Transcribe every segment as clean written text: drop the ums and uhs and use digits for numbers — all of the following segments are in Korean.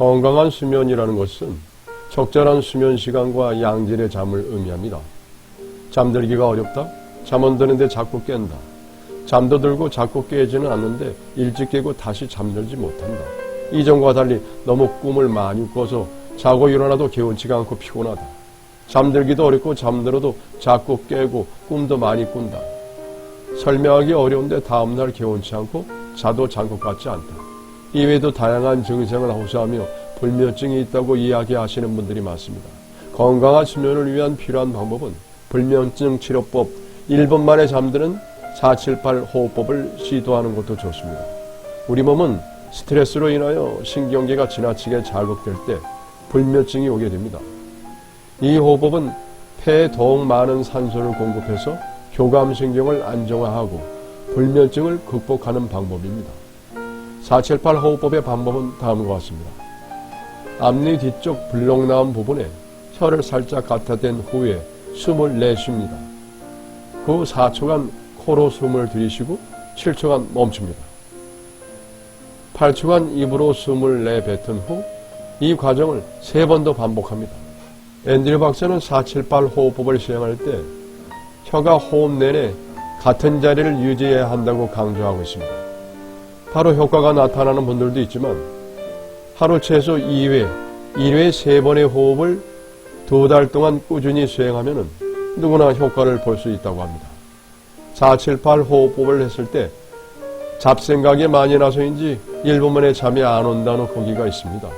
건강한 수면이라는 것은 적절한 수면 시간과 양질의 잠을 의미합니다. 잠들기가 어렵다? 잠은 드는데 자꾸 깬다. 잠도 들고 자꾸 깨지는 않는데 일찍 깨고 다시 잠들지 못한다. 이전과 달리 너무 꿈을 많이 꿔서 자고 일어나도 개운치가 않고 피곤하다. 잠들기도 어렵고 잠들어도 자꾸 깨고 꿈도 많이 꾼다. 설명하기 어려운데 다음날 개운치 않고 자도 잔 것 같지 않다. 이외에도 다양한 증상을 호소하며 불면증이 있다고 이야기하시는 분들이 많습니다. 건강한 수면을 위한 필요한 방법은 불면증 치료법 1분 만에 잠드는 478 호흡법을 시도하는 것도 좋습니다. 우리 몸은 스트레스로 인하여 신경계가 지나치게 자극될 때 불면증이 오게 됩니다. 이 호흡법은 폐에 더욱 많은 산소를 공급해서 교감신경을 안정화하고 불면증을 극복하는 방법입니다. 478 호흡법의 방법은 다음과 같습니다. 앞니 뒤쪽 불록나온 부분에 혀를 살짝 갖다 댄 후에 숨을 내쉽니다. 그 4초간 코로 숨을 들이쉬고 7초간 멈춥니다. 8초간 입으로 숨을 내뱉은 후 이 과정을 3번 더 반복합니다. 앤드류 박사는 478 호흡법을 시행할 때 혀가 호흡 내내 같은 자리를 유지해야 한다고 강조하고 있습니다. 바로 효과가 나타나는 분들도 있지만 하루 최소 2회, 1회에 3번의 호흡을 2달 동안 꾸준히 수행하면 누구나 효과를 볼 수 있다고 합니다. 478 호흡법을 했을 때 잡생각이 많이 나서인지 1분 만에 잠이 안 온다는 후기가 있습니다.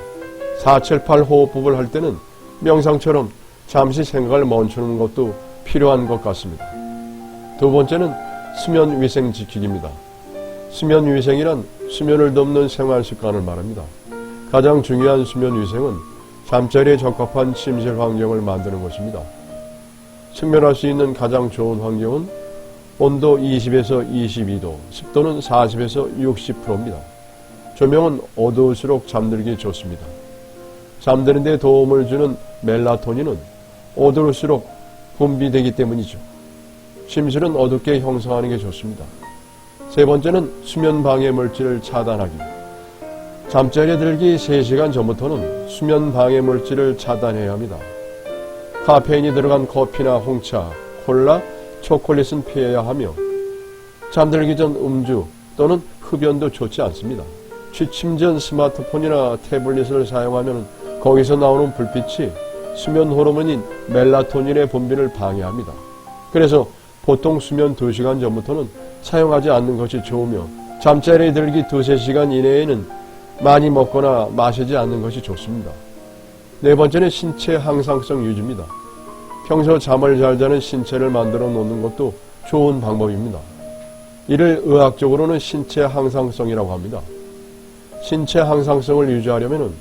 478 호흡법을 할 때는 명상처럼 잠시 생각을 멈추는 것도 필요한 것 같습니다. 두 번째는 수면 위생 지키기입니다. 수면 위생이란 수면을 돕는 생활 습관을 말합니다. 가장 중요한 수면 위생은 잠자리에 적합한 침실 환경을 만드는 것입니다. 숙면할 수 있는 가장 좋은 환경은 온도 20에서 22도, 습도는 40에서 60%입니다. 조명은 어두울수록 잠들기 좋습니다. 잠드는 데 도움을 주는 멜라토닌은 어두울수록 분비되기 때문이죠. 침실은 어둡게 형성하는 게 좋습니다. 세 번째는 수면 방해 물질을 차단하기. 잠자리에 들기 3시간 전부터는 수면 방해 물질을 차단해야 합니다. 카페인이 들어간 커피나 홍차, 콜라, 초콜릿은 피해야 하며 잠들기 전 음주 또는 흡연도 좋지 않습니다. 취침 전 스마트폰이나 태블릿을 사용하면 거기서 나오는 불빛이 수면 호르몬인 멜라토닌의 분비를 방해합니다. 그래서 보통 수면 2시간 전부터는 사용하지 않는 것이 좋으며 잠자리에 들기 2-3시간 이내에는 많이 먹거나 마시지 않는 것이 좋습니다. 네 번째는 신체 항상성 유지입니다. 평소 잠을 잘 자는 신체를 만들어 놓는 것도 좋은 방법입니다. 이를 의학적으로는 신체 항상성이라고 합니다. 신체 항상성을 유지하려면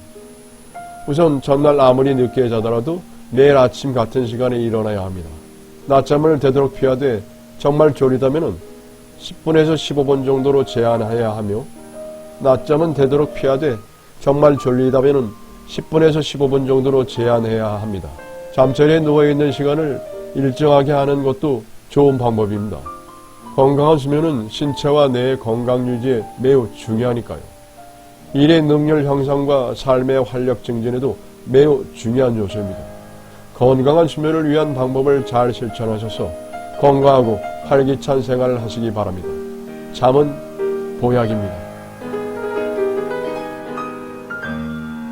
우선 전날 아무리 늦게 자더라도 내일 아침 같은 시간에 일어나야 합니다. 낮잠을 되도록 피하되 정말 졸리다면 10분에서 15분 정도로 제한해야 하며 낮잠은 되도록 피하되 정말 졸리다면 10분에서 15분 정도로 제한해야 합니다. 잠자리에 누워있는 시간을 일정하게 하는 것도 좋은 방법입니다. 건강한 수면은 신체와 뇌의 건강 유지에 매우 중요하니까요. 일의 능률 형성과 삶의 활력 증진에도 매우 중요한 요소입니다. 건강한 수면을 위한 방법을 잘 실천하셔서 건강하고 활기찬 생활을 하시기 바랍니다. 잠은 보약입니다.